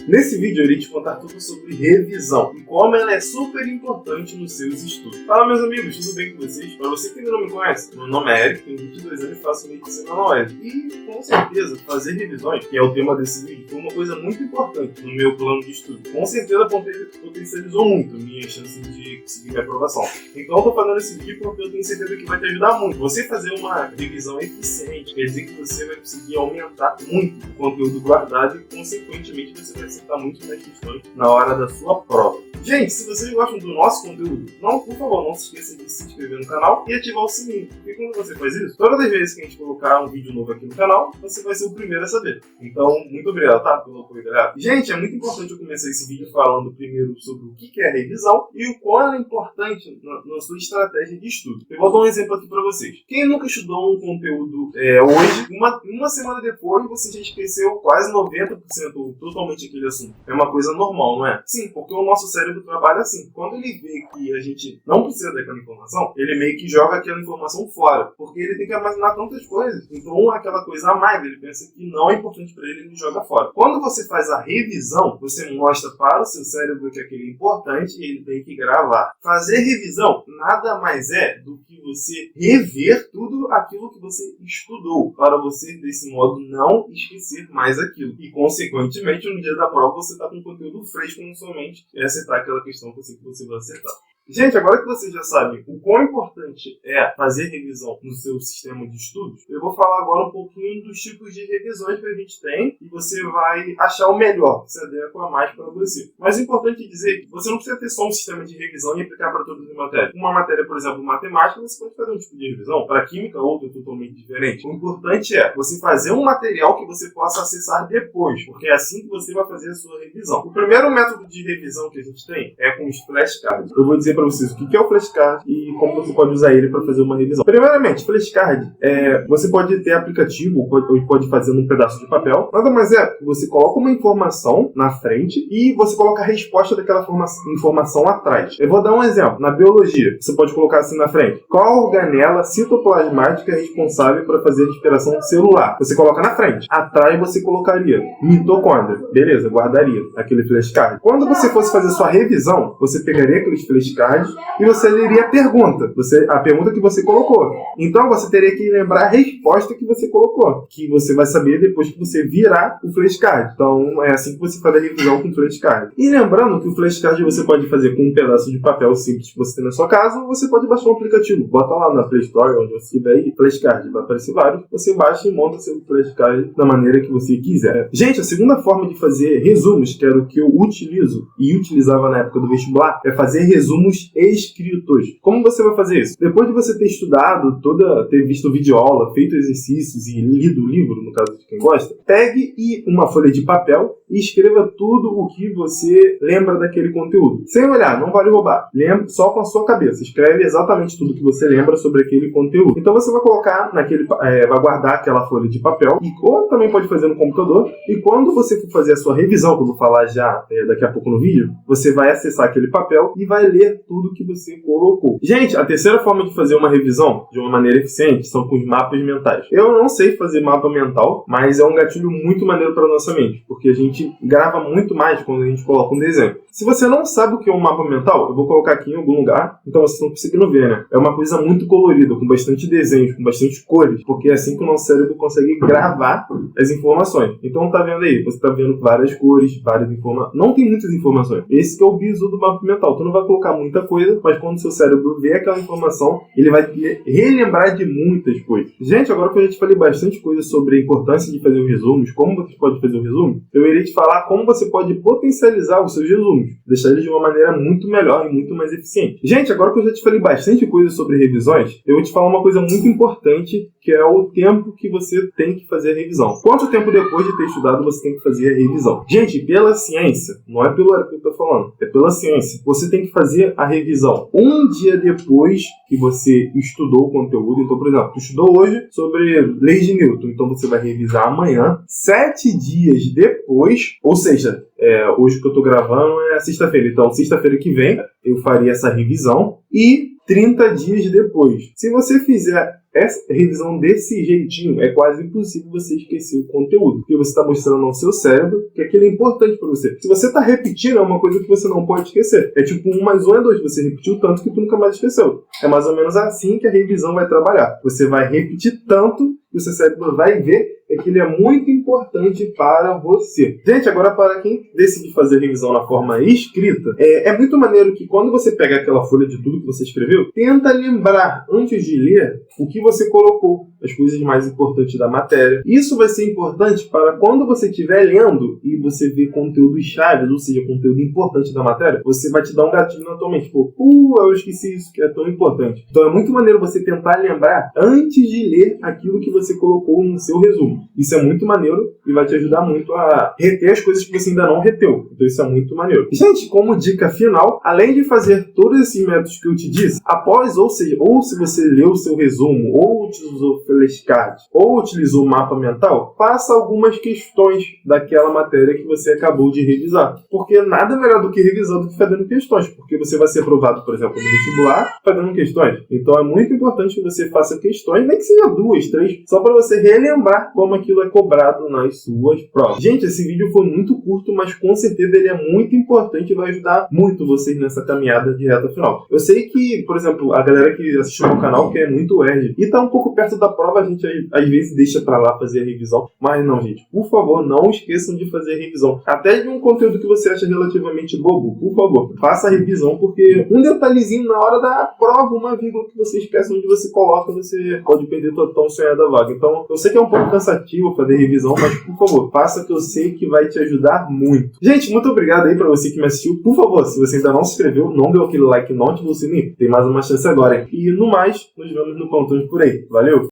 Nesse vídeo eu irei te contar tudo sobre revisão e como ela é super importante nos seus estudos. Fala meus amigos, tudo bem com vocês? Para você que ainda não me conhece, meu nome é Eric, tenho 22 anos e faço medicina na UERJ. E com certeza fazer revisões, que é o tema desse vídeo, foi uma coisa muito importante no meu plano de estudo. Com certeza potencializou muito minhas chances de conseguir minha aprovação. Então eu tô fazendo esse vídeo porque eu tenho certeza que vai te ajudar muito. Você fazer uma revisão eficiente quer dizer que você vai conseguir aumentar muito o conteúdo guardado e consequentemente você vai acertar muito mais questões na hora da sua prova. Gente, se vocês gostam do nosso conteúdo, por favor, não se esqueça de se inscrever no canal e ativar o sininho. Porque quando você faz isso, todas as vezes que a gente colocar um vídeo novo aqui no canal, você vai ser o primeiro a saber. Então, muito obrigado, tá? Pelo apoio, galera. Gente, é muito importante eu começar esse vídeo falando primeiro sobre o que é a revisão e o quão ela é importante na sua estratégia de estudo. Eu vou dar um exemplo aqui para vocês. Quem nunca estudou um conteúdo hoje, uma semana depois, você já esqueceu quase 90% ou totalmente aquele assunto. É uma coisa normal, não é? Sim, porque o nosso cérebro trabalha assim. Quando ele vê que a gente não precisa daquela informação, ele meio que joga aquela informação fora, porque ele tem que armazenar tantas coisas. Então, aquela coisa a mais, ele pensa que não é importante para ele, ele joga fora. Quando você faz a revisão, você mostra para o seu cérebro que aquilo é importante e ele tem que gravar. Fazer revisão nada mais é do que você rever tudo aquilo que você estudou, para você, desse modo, não esquecer mais aquilo. E, consequentemente, no dia da prova, você está com conteúdo fresco na sua mente e acertar aquela questão que você vai acertar. Gente, agora que vocês já sabem o quão importante é fazer revisão no seu sistema de estudos, eu vou falar agora um pouquinho dos tipos de revisões que a gente tem e você vai achar o melhor, que se adequa mais para você. Mas é importante dizer que você não precisa ter só um sistema de revisão e aplicar para todas as matérias. Uma matéria, por exemplo, matemática, você pode fazer um tipo de revisão. Para química, outra totalmente diferente. O importante é você fazer um material que você possa acessar depois, porque é assim que você vai fazer a sua revisão. O primeiro método de revisão que a gente tem é com os flashcards. Eu vou dizer para vocês o que é o flashcard e como você pode usar ele para fazer uma revisão. Primeiramente, flashcard, você pode ter aplicativo ou pode fazer num pedaço de papel. Nada mais é que você coloca uma informação na frente e você coloca a resposta daquela informação atrás. Eu vou dar um exemplo. Na biologia, você pode colocar assim na frente: qual organela citoplasmática é responsável para fazer a respiração celular? Você coloca na frente. Atrás você colocaria mitocôndria. Beleza, guardaria aquele flashcard. Quando você fosse fazer sua revisão, você pegaria aqueles flashcards e você leria a pergunta que você colocou. Então você teria que lembrar a resposta que você colocou, que você vai saber depois que você virar o flashcard. Então é assim que você faz a revisão com o flashcard. E lembrando que o flashcard você pode fazer com um pedaço de papel simples que você tem na sua casa, ou você pode baixar um aplicativo. Bota lá na Play Store, onde você tiver aí, flashcard, vai aparecer vários. Você baixa e monta seu flashcard da maneira que você quiser. Gente, a segunda forma de fazer resumos, que era o que eu utilizo e utilizava na época do vestibular, é fazer resumos escritos. Como você vai fazer isso? Depois de você ter estudado, ter visto videoaula, feito exercícios e lido o livro, no caso de quem gosta, pegue uma folha de papel e escreva tudo o que você lembra daquele conteúdo. Sem olhar, não vale roubar. Lembra só com a sua cabeça. Escreve exatamente tudo que você lembra sobre aquele conteúdo. Então você vai colocar vai guardar aquela folha de papel ou também pode fazer no computador. E quando você for fazer a sua revisão, que eu vou falar já daqui a pouco no vídeo, você vai acessar aquele papel e vai ler tudo que você colocou. Gente, a terceira forma de fazer uma revisão de uma maneira eficiente são com os mapas mentais. Eu não sei fazer mapa mental, mas é um gatilho muito maneiro para nossa mente, porque a gente grava muito mais quando a gente coloca um desenho. Se você não sabe o que é um mapa mental, eu vou colocar aqui em algum lugar, então vocês estão conseguindo ver, né? É uma coisa muito colorida, com bastante desenhos, com bastante cores, porque é assim que o nosso cérebro consegue gravar as informações. Então tá vendo aí? Você tá vendo várias cores, várias informações. Não tem muitas informações. Esse que é o bizu do mapa mental. Tu não vai colocar muita coisa, mas quando o seu cérebro vê aquela informação, ele vai relembrar de muitas coisas. Gente, agora que eu já te falei bastante coisa sobre a importância de fazer os resumos, como você pode fazer o resumo, eu irei te falar como você pode potencializar os seus resumos, deixar eles de uma maneira muito melhor e muito mais eficiente. Gente, agora que eu já te falei bastante coisa sobre revisões, eu vou te falar uma coisa muito importante, que é o tempo que você tem que fazer a revisão. Quanto tempo depois de ter estudado você tem que fazer a revisão? Gente, pela ciência, não é pelo que eu tô falando, é pela ciência. Você tem que fazer a revisão um dia depois que você estudou o conteúdo. Então, por exemplo, tu estudou hoje sobre leis de Newton, então você vai revisar amanhã, 7 dias depois, ou seja, hoje que eu tô gravando é sexta-feira, então sexta-feira que vem eu faria essa revisão e 30 dias depois. Se você fizer essa revisão desse jeitinho é quase impossível você esquecer o conteúdo, porque você está mostrando ao seu cérebro que aquilo é importante para você. Se você está repetindo, é uma coisa que você não pode esquecer. É tipo 1 mais 1 é 2, você repetiu tanto que tu nunca mais esqueceu. É mais ou menos assim que a revisão vai trabalhar. Você vai repetir tanto que o seu cérebro vai ver que aquilo é muito importante para você. Gente, agora para quem decide fazer a revisão na forma escrita, é muito maneiro que quando você pega aquela folha de tudo que você escreveu, tenta lembrar, antes de ler, o que você colocou, as coisas mais importantes da matéria. Isso vai ser importante para quando você estiver lendo e você ver conteúdos-chave, ou seja, conteúdo importante da matéria, você vai te dar um gatilho na tua mente. Tipo, eu esqueci isso que é tão importante. Então é muito maneiro você tentar lembrar antes de ler aquilo que você colocou no seu resumo. Isso é muito maneiro e vai te ajudar muito a reter as coisas que você ainda não reteu. Então isso é muito maneiro. E, gente, como dica final, além de fazer todos esses métodos que eu te disse, após, ou seja, ou se você leu o seu resumo, ou utilizou flashcard, ou utilizou mapa mental, faça algumas questões daquela matéria que você acabou de revisar. Porque nada melhor do que revisar do que fazendo questões, porque você vai ser aprovado, por exemplo, no vestibular, fazendo questões. Então é muito importante que você faça questões, nem que seja 2, 3, só para você relembrar como aquilo é cobrado nas suas provas. Gente, esse vídeo foi muito curto, mas com certeza ele é muito importante e vai ajudar muito vocês nessa caminhada de reta final. Eu sei que, por exemplo, a galera que assiste ao meu canal, que é muito ERJ, e tá um pouco perto da prova, a gente às vezes deixa pra lá fazer a revisão, mas não, gente, por favor, não esqueçam de fazer a revisão. Até de um conteúdo que você acha relativamente bobo, por favor, faça a revisão, porque um detalhezinho na hora da prova, uma vírgula que você esquece onde você coloca, você pode perder toda tão sonhada vaga. Então, eu sei que é um pouco cansativo fazer revisão, mas por favor, faça, que eu sei que vai te ajudar muito. Gente, muito obrigado aí pra você que me assistiu. Por favor, se você ainda não se inscreveu, não deu aquele like, não ativou o sininho, tem mais uma chance agora. E no mais, nos vemos no Plantões por aí. Valeu!